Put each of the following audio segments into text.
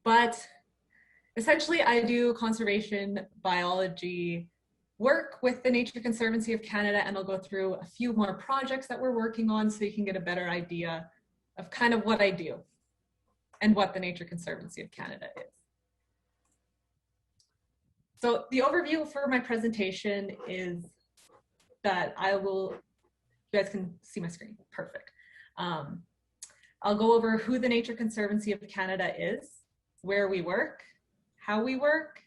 But essentially, I do conservation biology work with the Nature Conservancy of Canada, and I'll go through a few more projects that we're working on so you can get a better idea of kind of what I do and what the Nature Conservancy of Canada is. So the overview for my presentation is that you guys can see my screen, perfect. I'll go over who the Nature Conservancy of Canada is, where we work, how we work,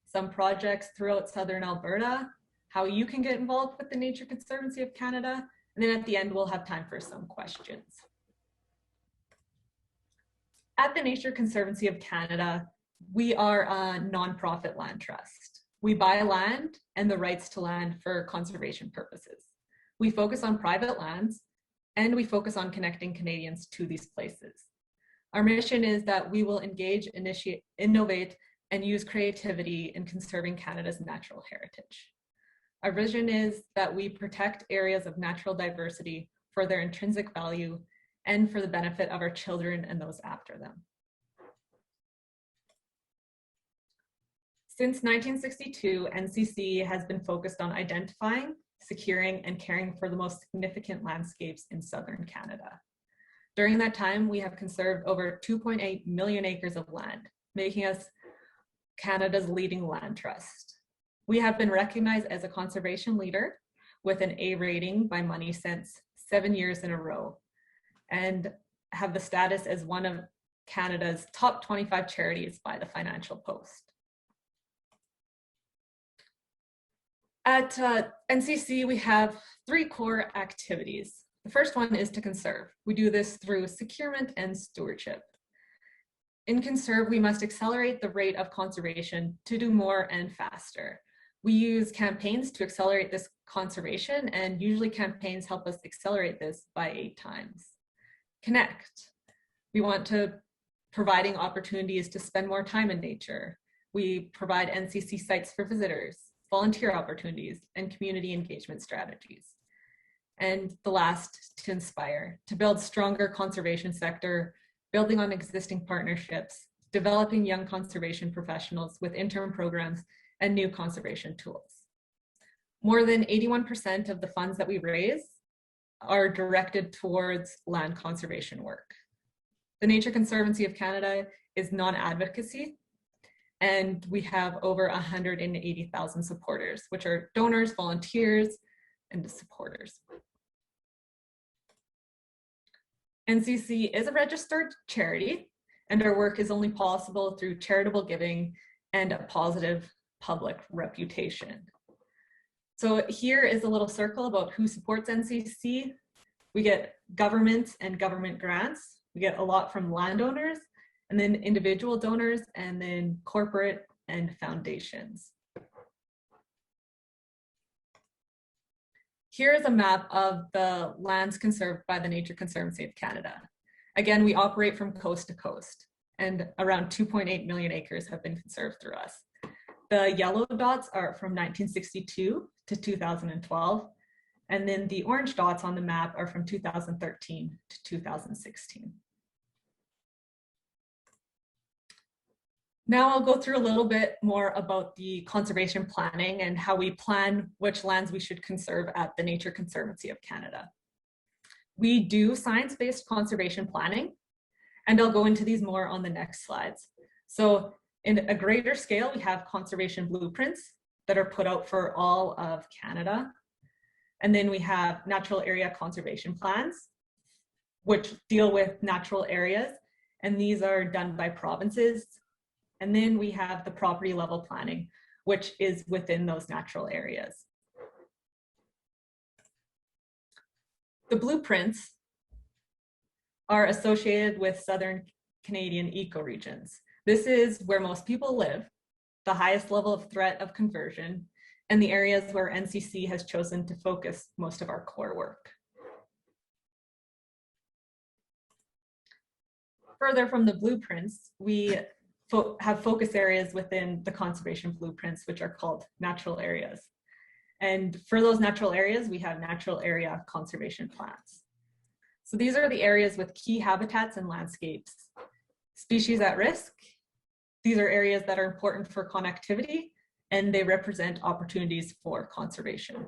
some projects throughout Southern Alberta, how you can get involved with the Nature Conservancy of Canada, and then at the end, we'll have time for some questions. At the Nature Conservancy of Canada, we are a nonprofit land trust. We buy land and the rights to land for conservation purposes. We focus on private lands and we focus on connecting Canadians to these places. Our mission is that we will engage, initiate, innovate, and use creativity in conserving Canada's natural heritage. Our vision is that we protect areas of natural diversity for their intrinsic value and for the benefit of our children and those after them. Since 1962, NCC has been focused on identifying, securing, and caring for the most significant landscapes in Southern Canada. During that time, we have conserved over 2.8 million acres of land, making us Canada's leading land trust. We have been recognized as a conservation leader with an A rating by Money Sense 7 years in a row, and have the status as one of Canada's top 25 charities by the Financial Post. At NCC, we have 3 core activities. The first one is to conserve. We do this through securement and stewardship. In Conserve, we must accelerate the rate of conservation to do more and faster. We use campaigns to accelerate this conservation, and usually campaigns help us accelerate this by 8 times. Connect. We want to providing opportunities to spend more time in nature. We provide NCC sites for visitors, volunteer opportunities, and community engagement strategies. And the last, to inspire, to build stronger conservation sector, building on existing partnerships, developing young conservation professionals with intern programs and new conservation tools. More than 81% of the funds that we raise are directed towards land conservation work. The Nature Conservancy of Canada is non-advocacy, and we have over 180,000 supporters, which are donors, volunteers, and supporters. NCC is a registered charity, and our work is only possible through charitable giving and a positive public reputation. So here is a little circle about who supports NCC. We get government and government grants. We get a lot from landowners, and then individual donors, and then corporate and foundations. Here is a map of the lands conserved by the Nature Conservancy of Canada. Again, we operate from coast to coast, and around 2.8 million acres have been conserved through us. The yellow dots are from 1962 to 2012, and then the orange dots on the map are from 2013 to 2016. Now I'll go through a little bit more about the conservation planning and how we plan which lands we should conserve at the Nature Conservancy of Canada. We do science-based conservation planning, and I'll go into these more on the next slides. So in a greater scale, we have conservation blueprints that are put out for all of Canada. And then we have natural area conservation plans, which deal with natural areas, and these are done by provinces. And then we have the property level planning, which is within those natural areas. The blueprints are associated with Southern Canadian ecoregions. This is where most people live, the highest level of threat of conversion, and the areas where NCC has chosen to focus most of our core work. Further from the blueprints, we have focus areas within the conservation blueprints, which are called natural areas. And for those natural areas, we have natural area conservation plans. So these are the areas with key habitats and landscapes, species at risk, These are areas that are important for connectivity, and they represent opportunities for conservation.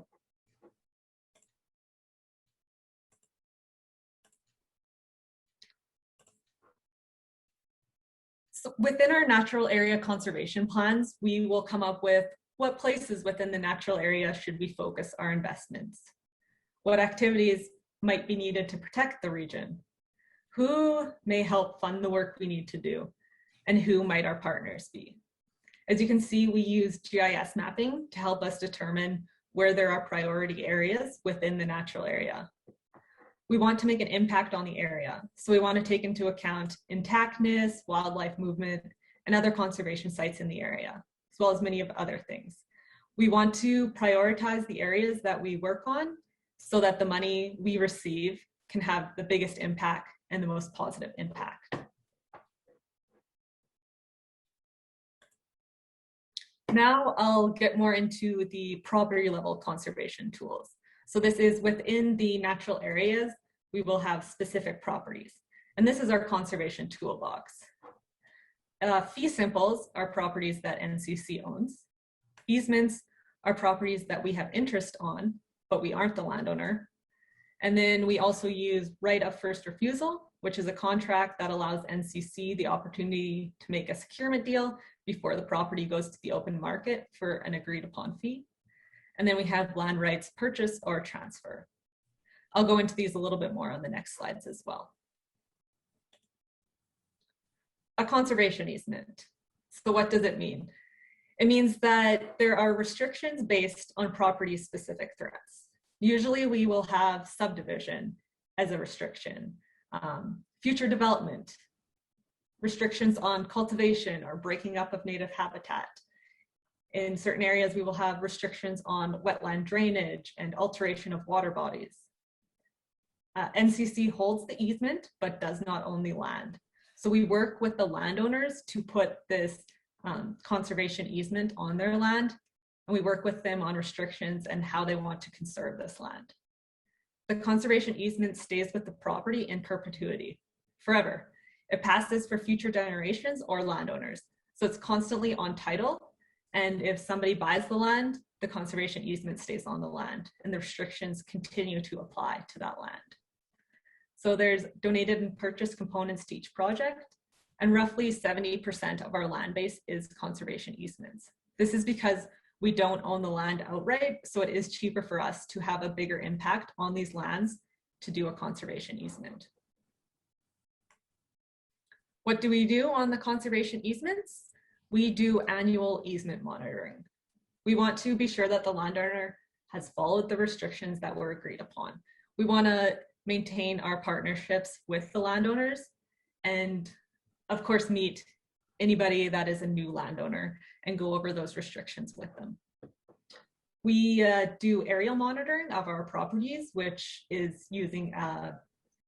So within our natural area conservation plans, we will come up with what places within the natural area should we focus our investments? What activities might be needed to protect the region? Who may help fund the work we need to do? And who might our partners be? As you can see, we use GIS mapping to help us determine where there are priority areas within the natural area. We want to make an impact on the area, so we want to take into account intactness, wildlife movement, and other conservation sites in the area, as well as many of other things. We want to prioritize the areas that we work on so that the money we receive can have the biggest impact and the most positive impact. Now I'll get more into the property level conservation tools. So this is within the natural areas, we will have specific properties. And this is our conservation toolbox. Fee simples are properties that NCC owns. Easements are properties that we have interest on, but we aren't the landowner. And then we also use right of first refusal, which is a contract that allows NCC the opportunity to make a securement deal before the property goes to the open market for an agreed upon fee. And then we have land rights purchase or transfer. I'll go into these a little bit more on the next slides as well. A conservation easement. So what does it mean? It means that there are restrictions based on property specific threats. Usually we will have subdivision as a restriction, future development, restrictions on cultivation or breaking up of native habitat. In certain areas, we will have restrictions on wetland drainage and alteration of water bodies. NCC holds the easement, but does not own the land. So we work with the landowners to put this conservation easement on their land, and we work with them on restrictions and how they want to conserve this land. The conservation easement stays with the property in perpetuity, forever. It passes for future generations or landowners. So it's constantly on title. And if somebody buys the land, the conservation easement stays on the land and the restrictions continue to apply to that land. So there's donated and purchased components to each project, and roughly 70% of our land base is conservation easements. This is because we don't own the land outright, so it is cheaper for us to have a bigger impact on these lands to do a conservation easement. What do we do on the conservation easements? We do annual easement monitoring. We want to be sure that the landowner has followed the restrictions that were agreed upon. We want to maintain our partnerships with the landowners and, of course, meet anybody that is a new landowner and go over those restrictions with them. We do aerial monitoring of our properties, which is using a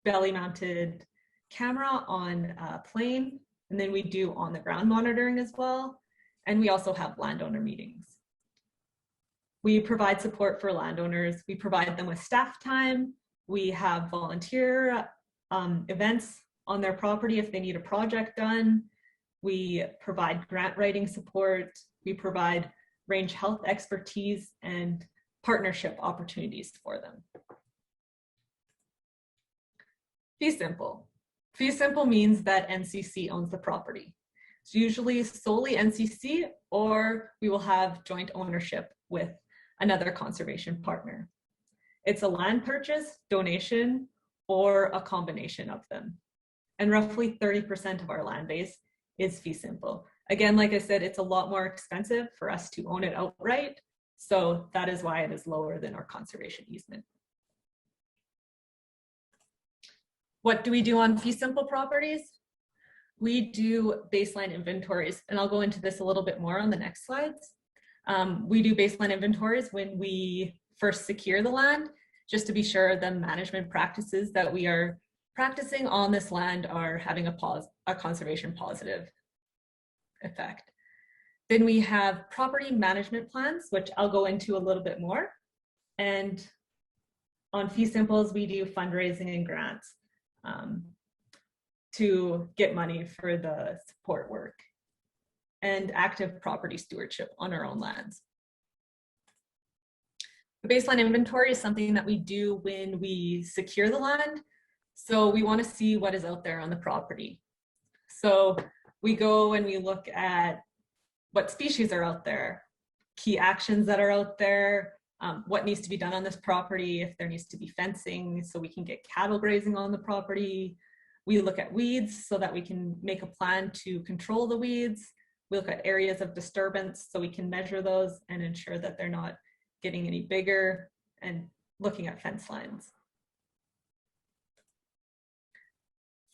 belly-mounted camera on a plane, and then we do on-the-ground monitoring as well, and we also have landowner meetings. We provide support for landowners. We provide them with staff time. We have volunteer events on their property if they need a project done. We provide grant writing support. We provide range health expertise and partnership opportunities for them. Fee simple. Fee simple means that NCC owns the property. It's usually solely NCC, or we will have joint ownership with another conservation partner. It's a land purchase, donation, or a combination of them. And roughly 30% of our land base is fee simple. Again, like I said, it's a lot more expensive for us to own it outright. So that is why it is lower than our conservation easement. What do we do on fee simple properties? We do baseline inventories, and I'll go into this a little bit more on the next slides. We do baseline inventories when we first secure the land, just to be sure the management practices that we are practicing on this land are having a conservation positive effect. Then we have property management plans, which I'll go into a little bit more. And on fee simples, we do fundraising and grants to get money for the support work. and active property stewardship on our own lands. The baseline inventory is something that we do when we secure the land. So we want to see what is out there on the property. So we go and we look at what species are out there, key actions that are out there, what needs to be done on this property, if there needs to be fencing so we can get cattle grazing on the property. We look at weeds so that we can make a plan to control the weeds. We look at areas of disturbance so we can measure those and ensure that they're not getting any bigger, and looking at fence lines.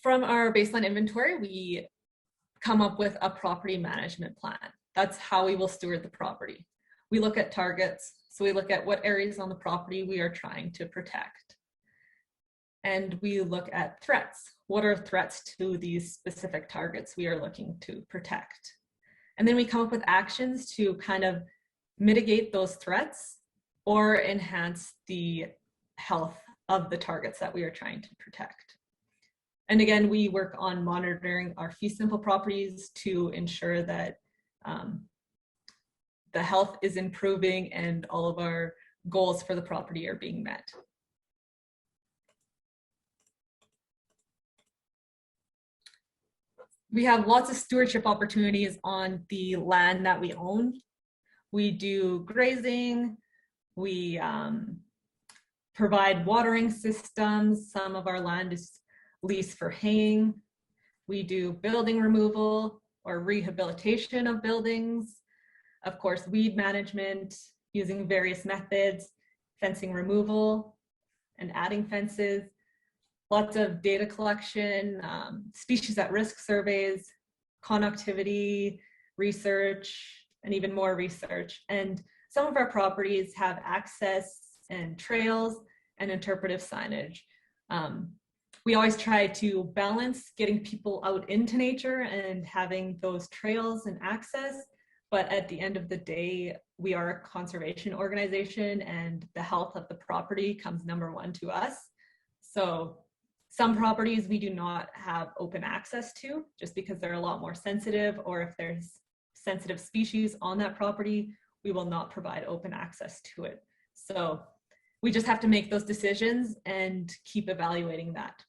From our baseline inventory, we come up with a property management plan. That's how we will steward the property. We look at targets, so we look at what areas on the property we are trying to protect. And we look at threats. What are threats to these specific targets we are looking to protect? And then we come up with actions to kind of mitigate those threats or enhance the health of the targets that we are trying to protect. And again, we work on monitoring our fee simple properties to ensure that the health is improving and all of our goals for the property are being met. We have lots of stewardship opportunities on the land that we own. We do grazing, we provide watering systems. Some of our land is leased for haying. We do building removal or rehabilitation of buildings. Of course, weed management using various methods, fencing removal and adding fences, lots of data collection, species at risk surveys, connectivity, research, and even more research. And some of our properties have access and trails and interpretive signage. We always try to balance getting people out into nature and having those trails and access, but at the end of the day, we are a conservation organization and the health of the property comes number one to us. So some properties we do not have open access to just because they're a lot more sensitive, or if there's sensitive species on that property, we will not provide open access to it. So we just have to make those decisions and keep evaluating that.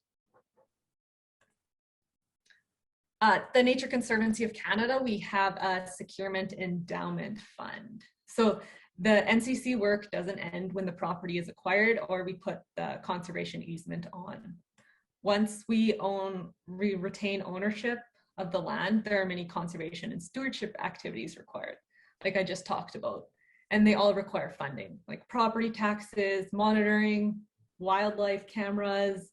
The Nature Conservancy of Canada, we have a Securement Endowment Fund. So the NCC work doesn't end when the property is acquired or we put the conservation easement on. Once we retain ownership of the land, there are many conservation and stewardship activities required, like I just talked about. And they all require funding, like property taxes, monitoring, wildlife cameras,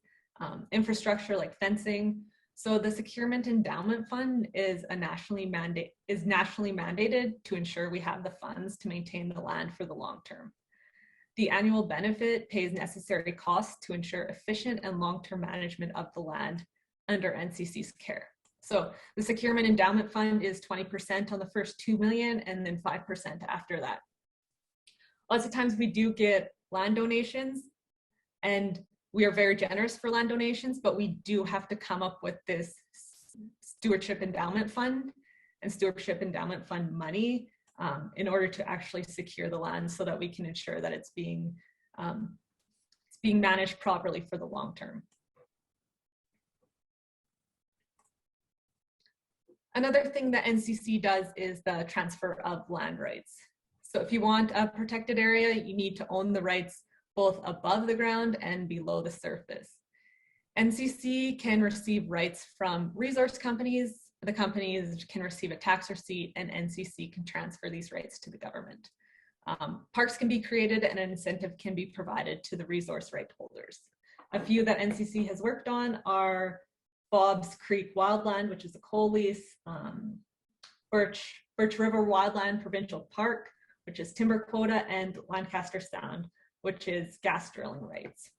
infrastructure like fencing. So the Securement Endowment Fund is nationally mandated to ensure we have the funds to maintain the land for the long term. The annual benefit pays necessary costs to ensure efficient and long-term management of the land under NCC's care. So the Securement Endowment Fund is 20% on the first 2 million and then 5% after that. Lots of times we do get land donations and we are very generous for land donations, but we do have to come up with this Stewardship Endowment Fund and Stewardship Endowment Fund money in order to actually secure the land so that we can ensure that it's being managed properly for the long term. Another thing that NCC does is the transfer of land rights. So if you want a protected area, you need to own the rights both above the ground and below the surface. NCC can receive rights from resource companies. The companies can receive a tax receipt and NCC can transfer these rights to the government. Parks can be created and an incentive can be provided to the resource right holders. A few that NCC has worked on are Bob's Creek Wildland, which is a coal lease, Birch River Wildland Provincial Park, which is timber quota, and Lancaster Sound, which is gas drilling rights.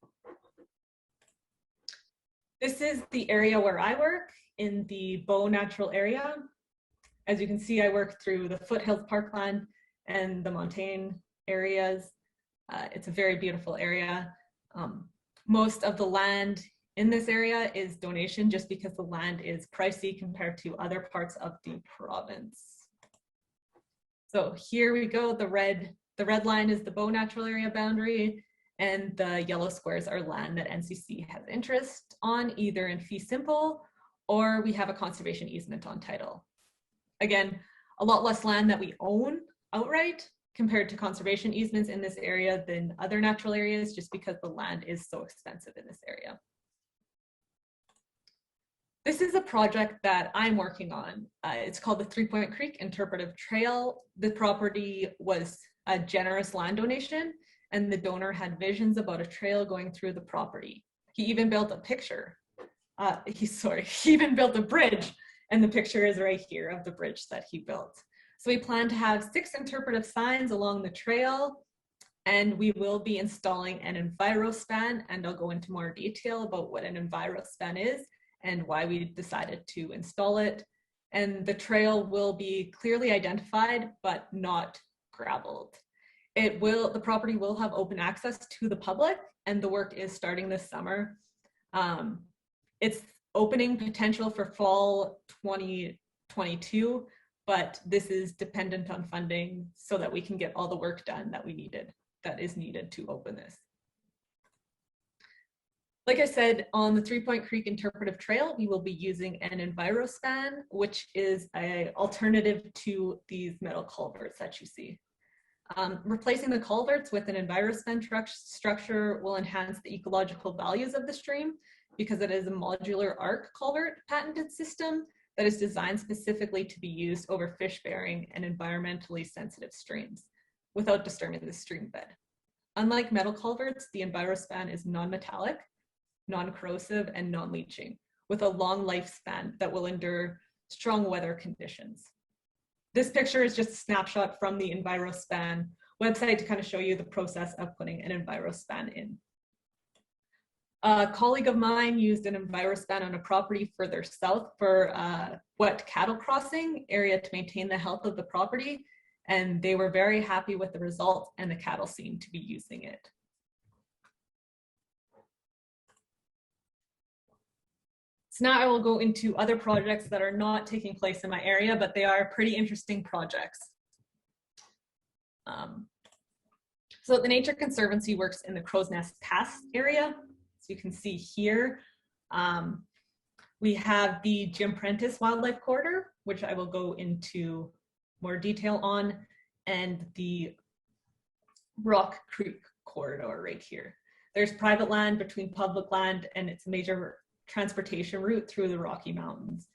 This is the area where I work, in the Bow Natural Area. As you can see, I work through the Foothills Parkland and the Montane areas. It's a very beautiful area. Most of the land in this area is donation just because the land is pricey compared to other parts of the province. So here we go, the red line is the Bow Natural Area boundary, and the yellow squares are land that NCC has interest on, either in fee simple, or we have a conservation easement on title. Again, a lot less land that we own outright compared to conservation easements in this area than other natural areas, just because the land is so expensive in this area. This is a project that I'm working on. It's called the 3 Point Creek Interpretive Trail. The property was a generous land donation, and the donor had visions about a trail going through the property. He even built a picture. He even built a bridge, and the picture is right here of the bridge that he built. So we plan to have 6 interpretive signs along the trail, and we will be installing an EnviroSpan, and I'll go into more detail about what an EnviroSpan is and why we decided to install it. And the trail will be clearly identified, but not graveled. The property will have open access to the public, and the work is starting this summer. It's opening potential for fall 2022, but this is dependent on funding so that we can get all the work done that is needed to open this. Like I said, on the 3 Point Creek Interpretive Trail, we will be using an EnviroSpan, which is an alternative to these metal culverts that you see. Replacing the culverts with an EnviroSpan structure will enhance the ecological values of the stream, because it is a modular arc culvert patented system that is designed specifically to be used over fish-bearing and environmentally sensitive streams without disturbing the stream bed. Unlike metal culverts, the EnviroSpan is non-metallic, non-corrosive, and non-leaching, with a long lifespan that will endure strong weather conditions. This picture is just a snapshot from the EnviroSpan website to kind of show you the process of putting an EnviroSpan in. A colleague of mine used an EnviroSpan on a property further south for a wet cattle crossing area to maintain the health of the property, and they were very happy with the result, and the cattle seemed to be using it. So now I will go into other projects that are not taking place in my area, but they are pretty interesting projects. So the Nature Conservancy works in the Crow's Nest Pass area. So you can see here, we have the Jim Prentice Wildlife Corridor, which I will go into more detail on, and the Rock Creek Corridor right here. There's private land between public land, and it's a major transportation route through the Rocky Mountains.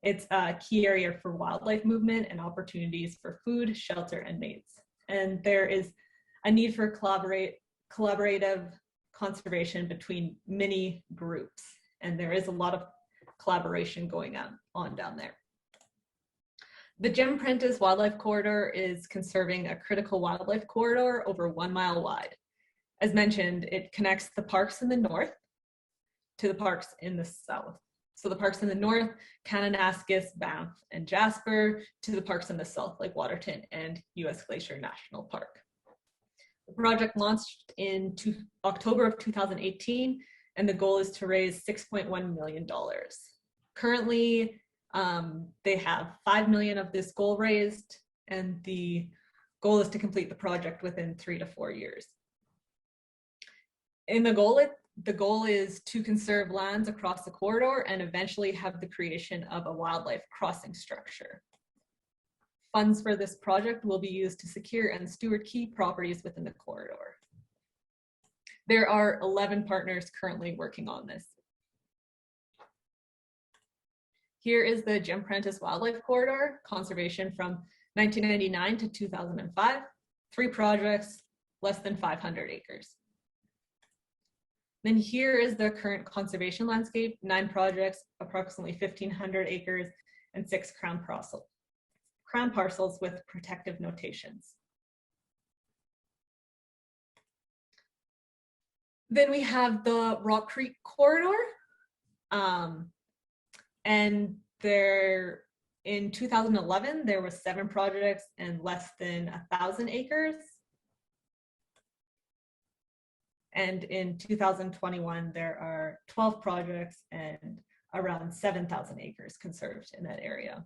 It's a key area for wildlife movement and opportunities for food, shelter, and mates. And there is a need for collaborative conservation between many groups. And there is a lot of collaboration going on down there. The Jim Prentice Wildlife Corridor is conserving a critical wildlife corridor over 1 mile wide. As mentioned, it connects the parks in the north to the parks in the south. So the parks in the north, Kananaskis, Banff, and Jasper, to the parks in the south, like Waterton and US Glacier National Park. The project launched in October of 2018, and the goal is to raise $6.1 million. Currently, they have $5 million of this goal raised, and the goal is to complete the project within 3 to 4 years. The goal is to conserve lands across the corridor and eventually have the creation of a wildlife crossing structure. Funds for this project will be used to secure and steward key properties within the corridor. There are 11 partners currently working on this. Here is the Jim Prentice Wildlife Corridor, conservation from 1999 to 2005, 3 projects, less than 500 acres. Then here is the current conservation landscape, 9 projects, approximately 1,500 acres, and 6 crown parcels with protective notations. Then we have the Rock Creek Corridor, and there in 2011 there was 7 projects and less than 1,000 acres. And in 2021, there are 12 projects and around 7,000 acres conserved in that area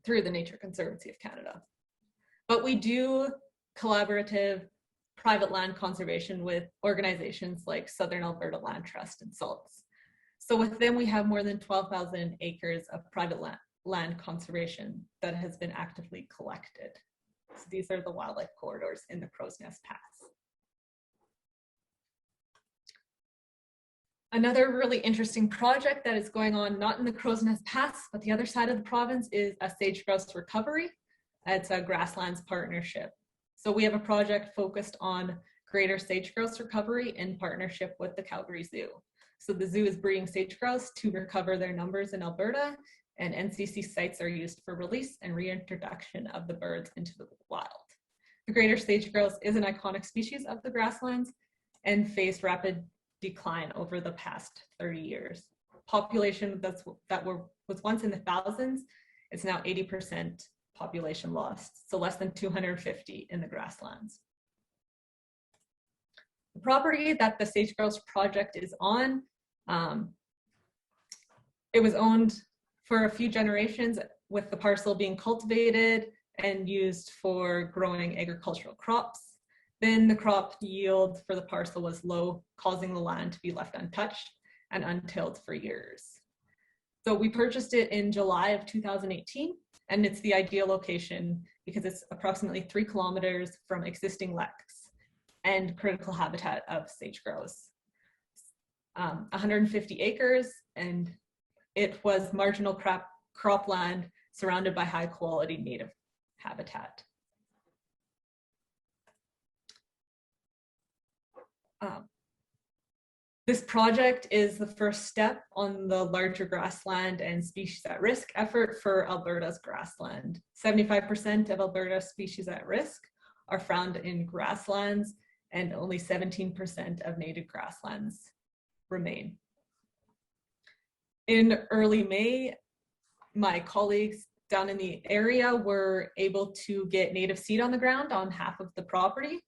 through the Nature Conservancy of Canada. But we do collaborative private land conservation with organizations like Southern Alberta Land Trust and SALTS. So with them, we have more than 12,000 acres of private land conservation that has been actively collected. So these are the wildlife corridors in the Crow's Nest Pass. Another really interesting project that is going on, not in the Crow's Nest Pass, but the other side of the province, is a sage-grouse recovery. It's a grasslands partnership. So we have a project focused on greater sage-grouse recovery in partnership with the Calgary Zoo. So the zoo is breeding sage-grouse to recover their numbers in Alberta, and NCC sites are used for release and reintroduction of the birds into the wild. The greater sage-grouse is an iconic species of the grasslands and faced rapid decline over the past 30 years. Population was once in the thousands, it's now 80% population lost, so less than 250 in the grasslands. The property that the sage-grouse project is on, it was owned for a few generations, with the parcel being cultivated and used for growing agricultural crops. Then the crop yield for the parcel was low, causing the land to be left untouched and untilled for years. So we purchased it in July of 2018, and it's the ideal location because it's approximately 3 kilometers from existing lakes and critical habitat of sage-grouse. 150 acres, and it was marginal cropland surrounded by high quality native habitat. This project is the first step on the larger grassland and species at risk effort for Alberta's grassland. 75% of Alberta's species at risk are found in grasslands, and only 17% of native grasslands remain. In early May, my colleagues down in the area were able to get native seed on the ground on half of the property.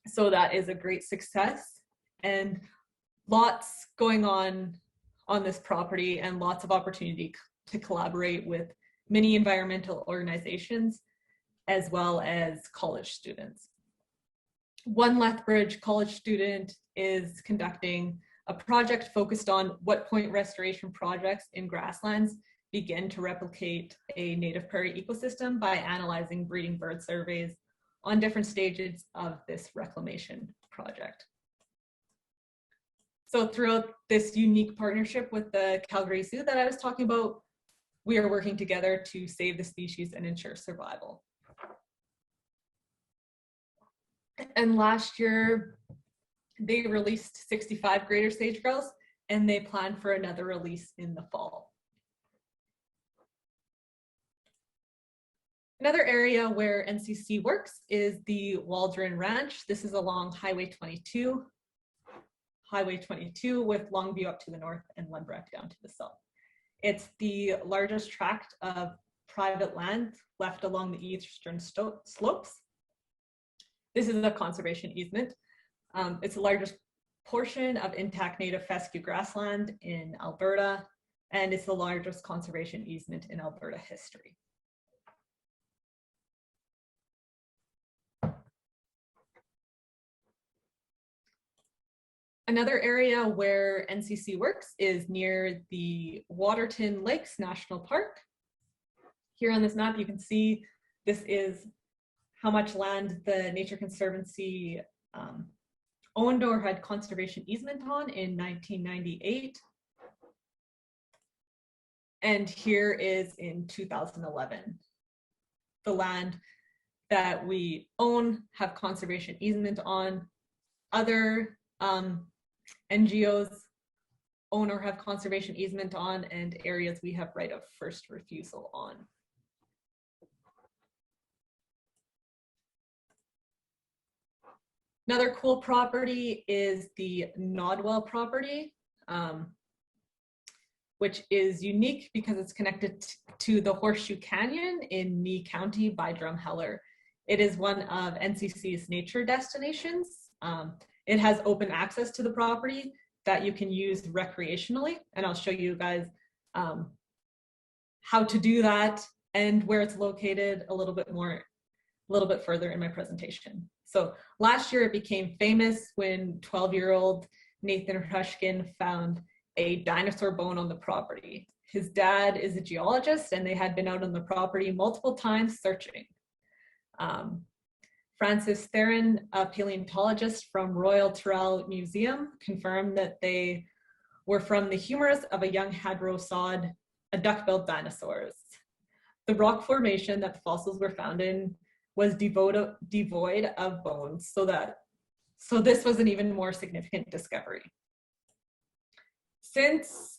So that is a great success, and lots going on this property and lots of opportunity to collaborate with many environmental organizations as well as college students. One Lethbridge college student is conducting a project focused on what point restoration projects in grasslands begin to replicate a native prairie ecosystem by analyzing breeding bird surveys on different stages of this reclamation project. So throughout this unique partnership with the Calgary Zoo that I was talking about, we are working together to save the species and ensure survival. And last year, they released 65 greater sage-grouse, and they plan for another release in the fall. Another area where NCC works is the Waldron Ranch. This is along Highway 22 with Longview up to the north and Lembrecht down to the south. It's the largest tract of private land left along the eastern slopes. This is a conservation easement. It's the largest portion of intact native fescue grassland in Alberta, and it's the largest conservation easement in Alberta history. Another area where NCC works is near the Waterton Lakes National Park. Here on this map, you can see this is how much land the Nature Conservancy owned or had conservation easement on in 1998. And here is in 2011. The land that we own, have conservation easement on. Other NGOs own or have conservation easement on, and areas we have right of first refusal on. Another cool property is the Nodwell Property, which is unique because it's connected to the Horseshoe Canyon in Mee County by Drumheller. It is one of NCC's nature destinations. It has open access to the property that you can use recreationally, and I'll show you guys how to do that and where it's located a little bit further in my presentation. So last year it became famous when 12-year-old Nathan Hushkin found a dinosaur bone on the property. His dad is a geologist and they had been out on the property multiple times searching. Francis Theron, a paleontologist from Royal Tyrrell Museum, confirmed that they were from the humerus of a young hadrosaur, a duck-billed dinosaurs. The rock formation that the fossils were found in was devoid of bones, so this was an even more significant discovery. Since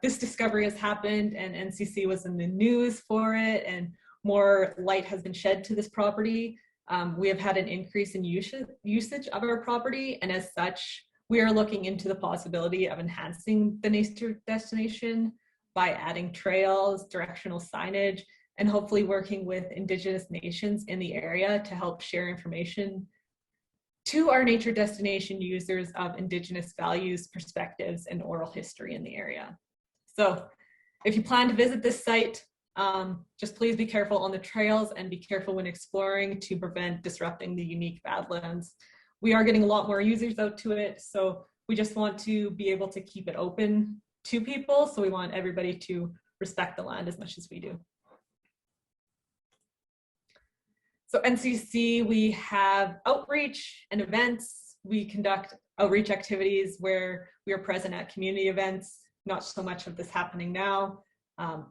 this discovery has happened and NCC was in the news for it and more light has been shed to this property, we have had an increase in usage of our property, and as such, we are looking into the possibility of enhancing the nature destination by adding trails, directional signage, and hopefully working with Indigenous nations in the area to help share information to our nature destination users of Indigenous values, perspectives, and oral history in the area. So if you plan to visit this site, just please be careful on the trails and be careful when exploring to prevent disrupting the unique badlands. We are getting a lot more users out to it, so we just want to be able to keep it open to people, so we want everybody to respect the land as much as we do. So NCC, we have outreach and events. We conduct outreach activities where we are present at community events, not so much of this happening now.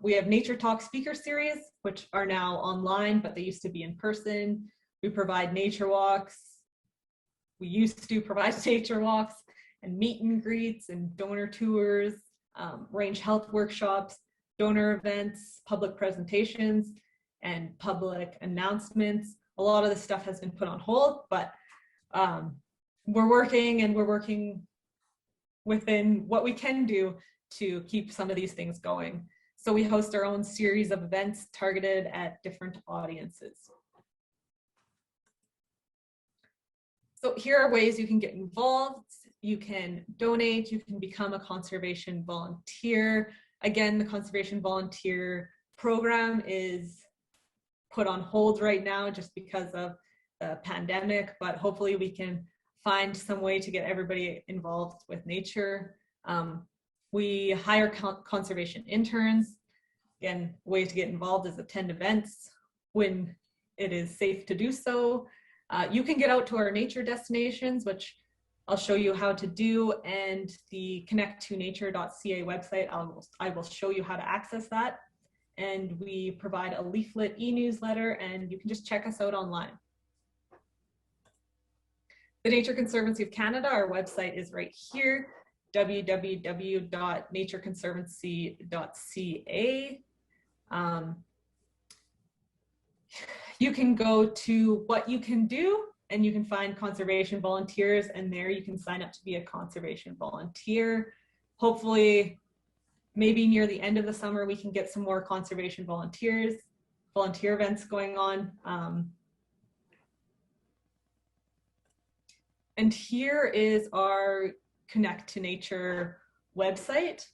We have Nature Talk speaker series, which are now online, but they used to be in person. We provide nature walks. We used to provide nature walks and meet and greets and donor tours, range health workshops, donor events, public presentations, and public announcements. A lot of this stuff has been put on hold, but we're working within what we can do to keep some of these things going. So we host our own series of events targeted at different audiences. So here are ways you can get involved. You can donate, you can become a conservation volunteer. Again, the conservation volunteer program is put on hold right now just because of the pandemic, but hopefully we can find some way to get everybody involved with nature. We hire conservation interns. Again, way to get involved is attend events when it is safe to do so. You can get out to our nature destinations, which I'll show you how to do, and the connect2nature.ca website, I will show you how to access that. And we provide a leaflet e-newsletter, and you can just check us out online. The Nature Conservancy of Canada, our website is right here, www.natureconservancy.ca. You can go to what you can do, and you can find conservation volunteers, and there you can sign up to be a conservation volunteer. Hopefully, maybe near the end of the summer, we can get some more conservation volunteer events going on. And here is our Connect to Nature website.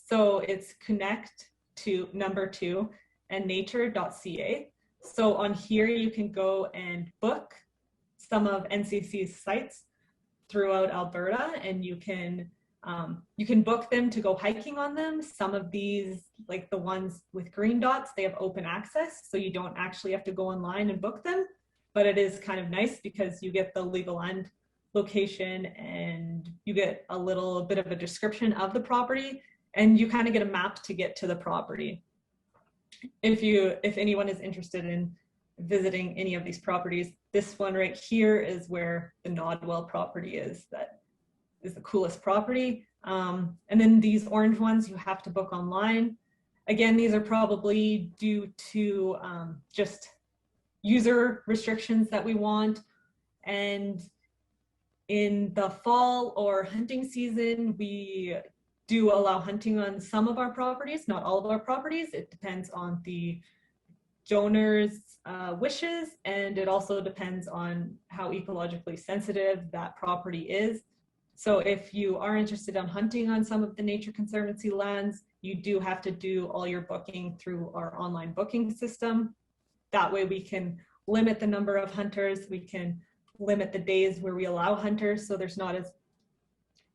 So it's connect to number 2 and nature.ca. So on here, you can go and book some of NCC's sites throughout Alberta, and you can book them to go hiking on them. Some of these, like the ones with green dots, they have open access, so you don't actually have to go online and book them, but it is kind of nice because you get the legal end location and you get a little bit of a description of the property, and you kind of get a map to get to the property. If anyone is interested in visiting any of these properties, this one right here is where the Nodwell property is. That is the coolest property. And then these orange ones you have to book online. Again, these are probably due to just user restrictions that we want. And in the fall or hunting season, we do allow hunting on some of our properties, not all of our properties. It depends on the donor's wishes, and it also depends on how ecologically sensitive that property is. So if you are interested in hunting on some of the Nature Conservancy lands, you do have to do all your booking through our online booking system. That way we can limit the number of hunters, we can limit the days where we allow hunters, so there's not as,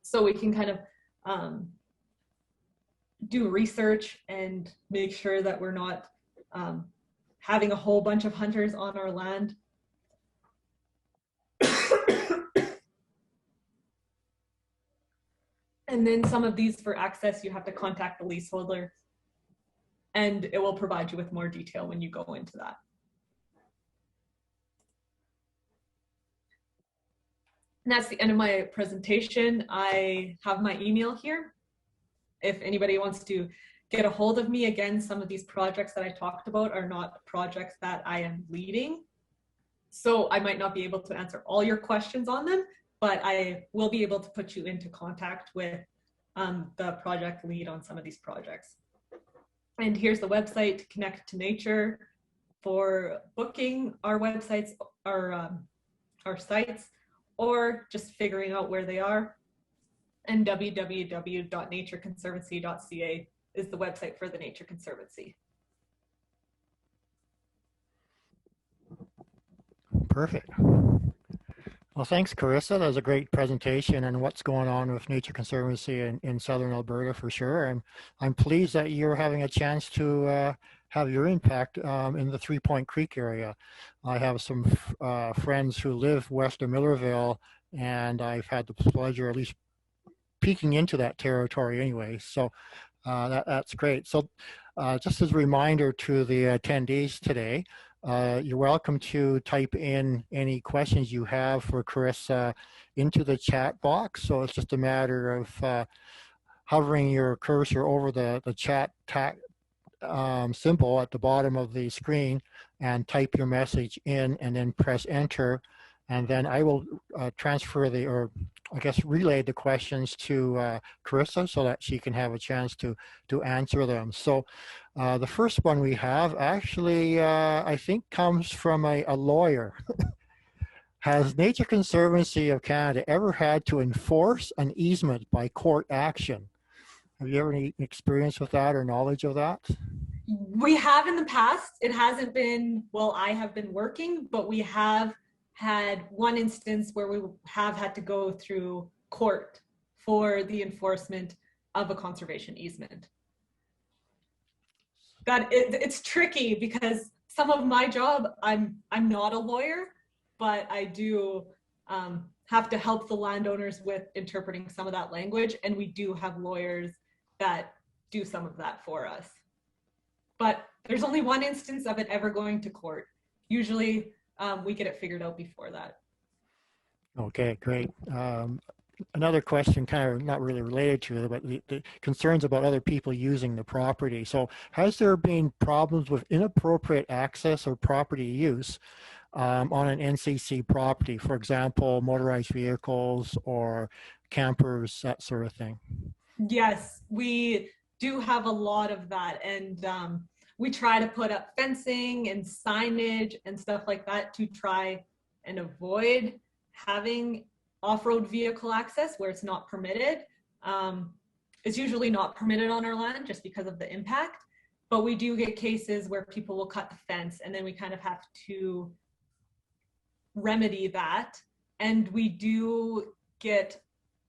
so we can kind of do research and make sure that we're not having a whole bunch of hunters on our land. And then some of these, for access, you have to contact the leaseholder, and it will provide you with more detail when you go into that. And that's the end of my presentation. I have my email here. If anybody wants to get a hold of me, again, some of these projects that I talked about are not projects that I am leading. So I might not be able to answer all your questions on them, but I will be able to put you into contact with the project lead on some of these projects. And here's the website, Connect to Nature, for booking our websites, our sites, or just figuring out where they are. And www.natureconservancy.ca is the website for the Nature Conservancy. Perfect. Well, thanks, Carissa. That was a great presentation on what's going on with Nature Conservancy in southern Alberta for sure. I'm pleased that you're having a chance to have your impact in the 3 Point Creek area. I have some friends who live west of Millerville, and I've had the pleasure at least peeking into that territory anyway. So that's great. So just as a reminder to the attendees today, you're welcome to type in any questions you have for Carissa into the chat box. So it's just a matter of hovering your cursor over the chat symbol at the bottom of the screen and type your message in, and then press enter. And then I will transfer or I guess relay the questions to Carissa so that she can have a chance to answer them. So the first one we have actually, I think, comes from a lawyer. Has Nature Conservancy of Canada ever had to enforce an easement by court action? Have you ever any experience with that or knowledge of that? We have in the past. It hasn't been, well, I have been working, but we have had one instance where we have had to go through court for the enforcement of a conservation easement. It's tricky because some of my job, I'm not a lawyer, but I do have to help the landowners with interpreting some of that language, and we do have lawyers that do some of that for us. But there's only one instance of it ever going to court. Usually we get it figured out before that. Okay, great. Another question, kind of not really related to it, but the concerns about other people using the property. So has there been problems with inappropriate access or property use on an NCC property? For example, motorized vehicles or campers, that sort of thing. Yes, we do have a lot of that. And we try to put up fencing and signage and stuff like that to try and avoid having off-road vehicle access where it's not permitted. It's usually not permitted on our land just because of the impact, but we do get cases where people will cut the fence, and then we kind of have to remedy that. And we do get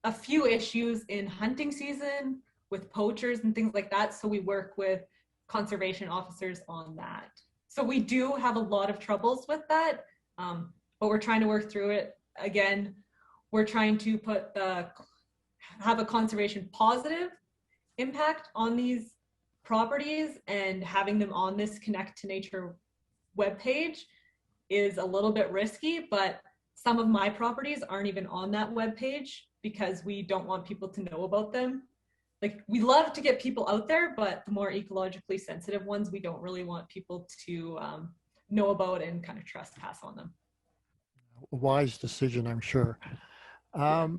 a few issues in hunting season with poachers and things like that, so we work with conservation officers on that. So we do have a lot of troubles with that, but we're trying to work through it. Again, we're trying to have a conservation positive impact on these properties, and having them on this Connect to Nature webpage is a little bit risky, but some of my properties aren't even on that webpage because we don't want people to know about them. Like, we love to get people out there, but the more ecologically sensitive ones, we don't really want people to know about and kind of trespass on them. A wise decision, I'm sure.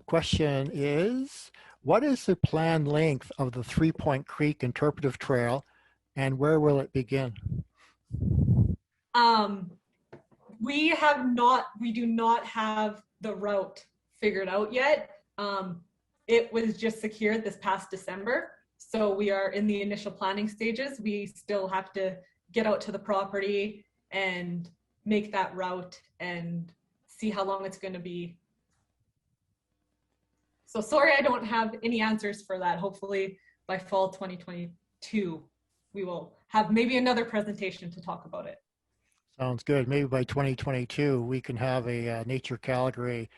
Question is, what is the planned length of the 3 Point Creek Interpretive Trail, and where will it begin? We do not have the route figured out yet. It was just secured this past December. So we are in the initial planning stages. We still have to get out to the property and make that route and see how long it's going to be. So sorry, I don't have any answers for that. Hopefully by fall 2022, we will have maybe another presentation to talk about it. Sounds good. Maybe by 2022, we can have a Nature Calgary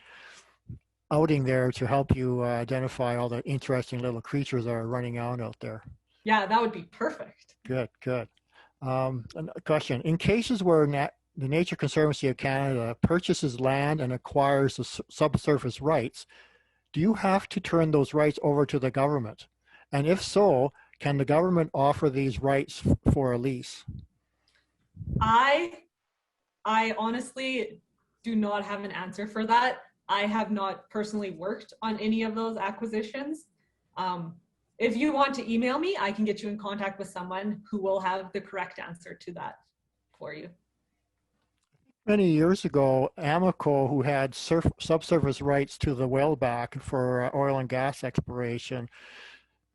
outing there to help you identify all the interesting little creatures that are running out there. Yeah, that would be perfect. Good, good. A question. In cases where the Nature Conservancy of Canada purchases land and acquires the subsurface rights, do you have to turn those rights over to the government? And if so, can the government offer these rights for a lease? I honestly do not have an answer for that. I have not personally worked on any of those acquisitions. If you want to email me, I can get you in contact with someone who will have the correct answer to that for you. Many years ago, Amoco, who had subsurface rights to the wellback for oil and gas exploration,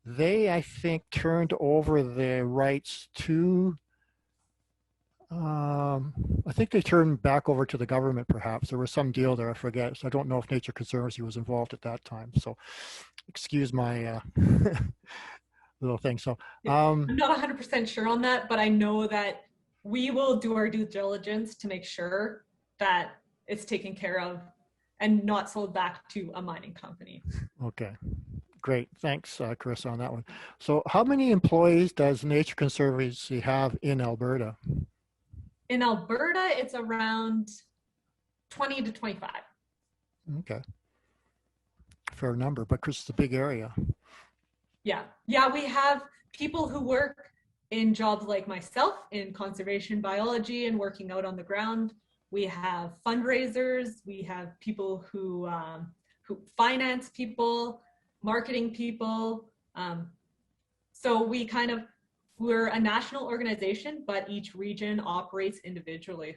they, I think, turned over the rights to, I think they turned back over to the government, perhaps. There was some deal there, I forget. So I don't know if Nature Conservancy was involved at that time. So excuse my little thing. So I'm not 100% sure on that, but I know that we will do our due diligence to make sure that it's taken care of and not sold back to a mining company. Okay, great. Thanks, Chris, on that one. So how many employees does Nature Conservancy have in Alberta? In Alberta, it's around 20 to 25. Okay, fair number, but Chris, it's a big area. Yeah, we have people who work in jobs like myself in conservation biology and working out on the ground. We have fundraisers. We have people who finance people, marketing people. So we're a national organization, but each region operates individually.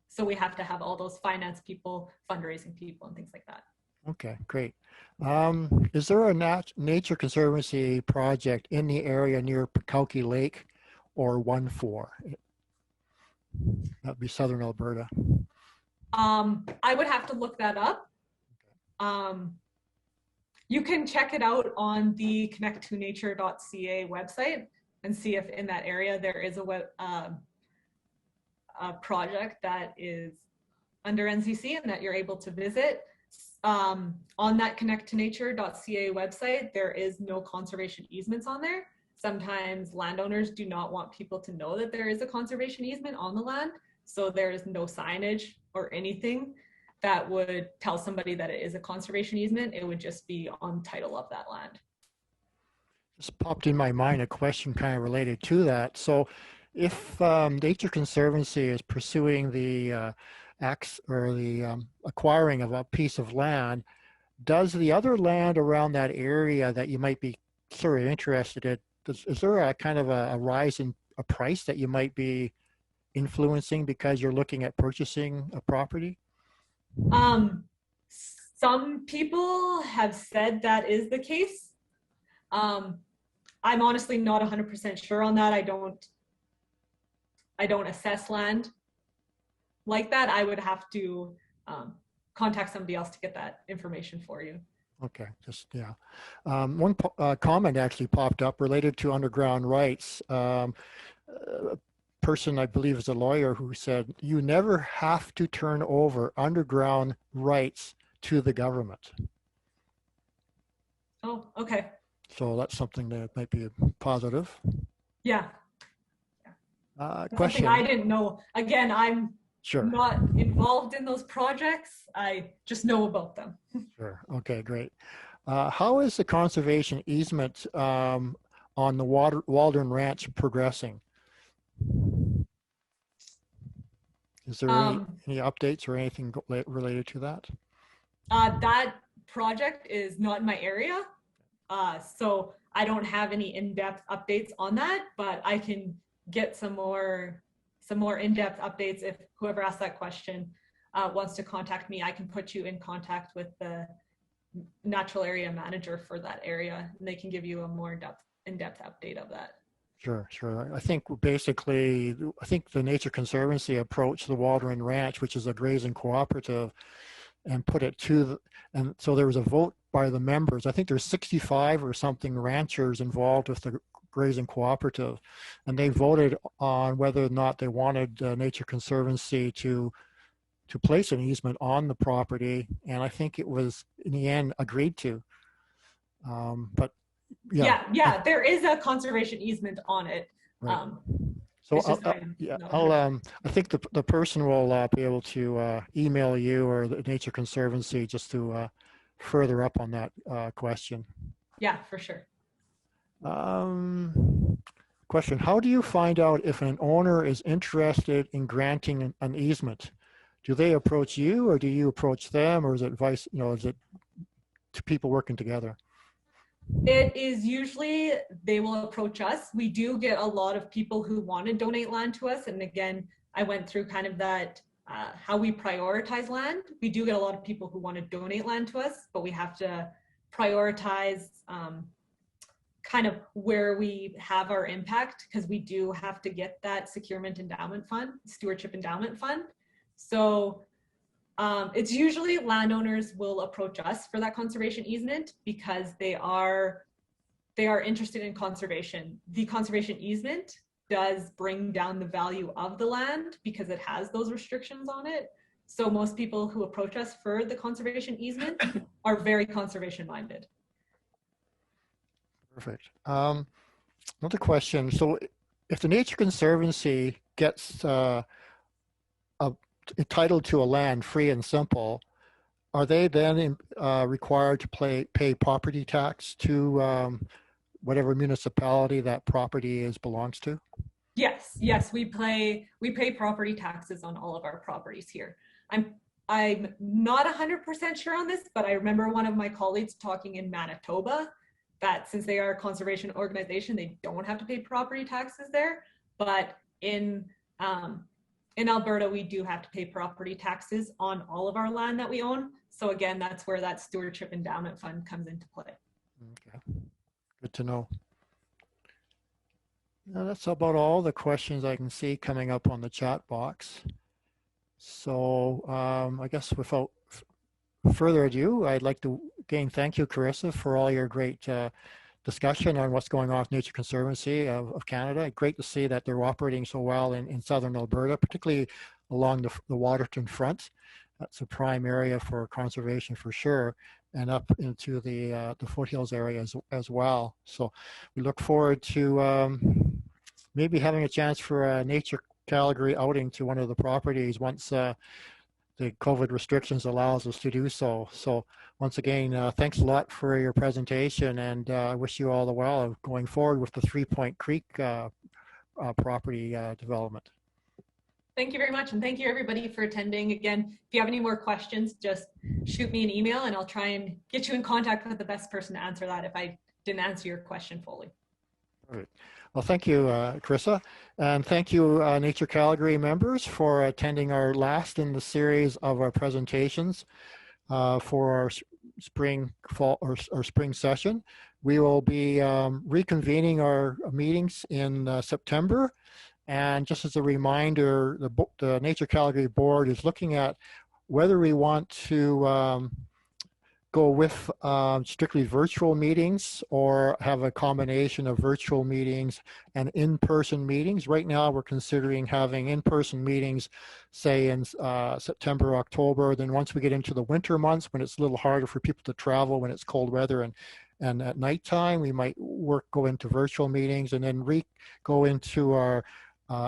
So we have to have all those finance people, fundraising people, and things like that. Okay, great. Is there a Nature Conservancy project in the area near Pakowki Lake or 1-4? That'd be southern Alberta. I would have to look that up. You can check it out on the connecttonature.ca website and see if in that area there is a project that is under NCC and that you're able to visit. On that connecttonature.ca website, there is no conservation easements on there. Sometimes landowners do not want people to know that there is a conservation easement on the land, so there is no signage or anything that would tell somebody that it is a conservation easement. It would just be on title of that land. Just popped in my mind a question kind of related to that. So if Nature Conservancy is pursuing the acquiring of a piece of land, does the other land around that area that you might be sort of interested in, is there a kind of a rise in a price that you might be influencing because you're looking at purchasing a property? Some people have said that is the case. I'm honestly not 100% sure on that. I don't assess land like that. I would have to contact somebody else to get that information for you. Okay, just, yeah. One comment actually popped up related to underground rights. A person, I believe is a lawyer, who said, you never have to turn over underground rights to the government. Oh, okay. So that's something that might be positive. Yeah. Question. Something I didn't know. Again, I'm not involved in those projects. I just know about them. Sure. Okay, great. How is the conservation easement on the Waldron Ranch progressing? Is there any updates or anything related to that? That project is not in my area, so I don't have any in-depth updates on that, but I can get some more in-depth updates if whoever asked that question wants to contact me. I can put you in contact with natural area manager for that area, and they can give you a more in-depth update of that. Sure, sure. I think basically, I think the Nature Conservancy approached the Waldron Ranch, which is a grazing cooperative, and put it to the, and so there was a vote by the members. I think there's 65 or something ranchers involved with the grazing cooperative, and they voted on whether or not they wanted Nature Conservancy to place an easement on the property, and I think it was in the end agreed to. But yeah, there is a conservation easement on it. Right. So I think the person will be able to email you or the Nature Conservancy just to further up on that question. Yeah, for sure. Question: how do you find out if an owner is interested in granting an easement? Do they approach you, or do you approach them, or is it vice? Is it two people working together? It is usually they will approach us. We do get a lot of people who want to donate land to us. And again, I went through kind of that, how we prioritize land. We do get a lot of people who want to donate land to us, but we have to prioritize kind of where we have our impact, because we do have to get that Securement Endowment Fund, Stewardship Endowment Fund. So it's usually landowners will approach us for that conservation easement because they are interested in conservation. The conservation easement does bring down the value of the land because it has those restrictions on it. So most people who approach us for the conservation easement are very conservation minded. Perfect. Another question. So if the Nature Conservancy gets entitled to a land free and simple, are they then required to pay property tax to whatever municipality that property belongs to? Yes, we pay property taxes on all of our properties here. I'm not 100% sure on this, but I remember one of my colleagues talking in Manitoba that since they are a conservation organization, they don't have to pay property taxes there. But in Alberta, we do have to pay property taxes on all of our land that we own. So again, that's where that Stewardship Endowment Fund comes into play. Okay, good to know. Now that's about all the questions I can see coming up on the chat box. So I guess without further ado, I'd like to again thank you, Carissa, for all your great discussion on what's going on with Nature Conservancy of Canada. Great to see that they're operating so well in southern Alberta, particularly along the Waterton Front. That's a prime area for conservation for sure, and up into the foothills area as well. So we look forward to maybe having a chance for a Nature Calgary outing to one of the properties once the COVID restrictions allows us to do so. So once again, thanks a lot for your presentation, and I wish you all the well going forward with the 3 Point Creek property development. Thank you very much, and thank you everybody for attending. Again, if you have any more questions, just shoot me an email and I'll try and get you in contact with the best person to answer that if I didn't answer your question fully. All right. Well, thank you, Carissa, and thank you, Nature Calgary members, for attending our last in the series of our presentations for our spring session. We will be reconvening our meetings in September, and just as a reminder, the Nature Calgary board is looking at whether we want to go with strictly virtual meetings or have a combination of virtual meetings and in-person meetings. Right now, we're considering having in-person meetings, say in September, October. Then once we get into the winter months, when it's a little harder for people to travel, when it's cold weather and at nighttime, we might go into virtual meetings, and then go into our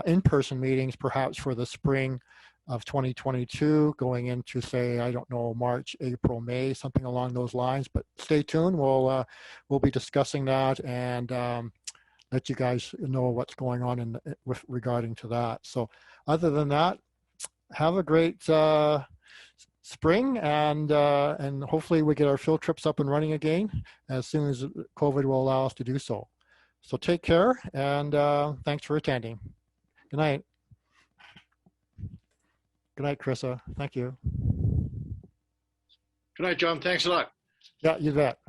in-person meetings, perhaps for the spring of 2022, going into, say, I don't know, March, April, May, something along those lines. But stay tuned. We'll be discussing that and let you guys know what's going on with regarding to that. So other than that, have a great spring, and hopefully we get our field trips up and running again as soon as COVID will allow us to do so. So take care, and thanks for attending. Good night. Good night, Carissa. Thank you. Good night, John. Thanks a lot. Yeah, you bet.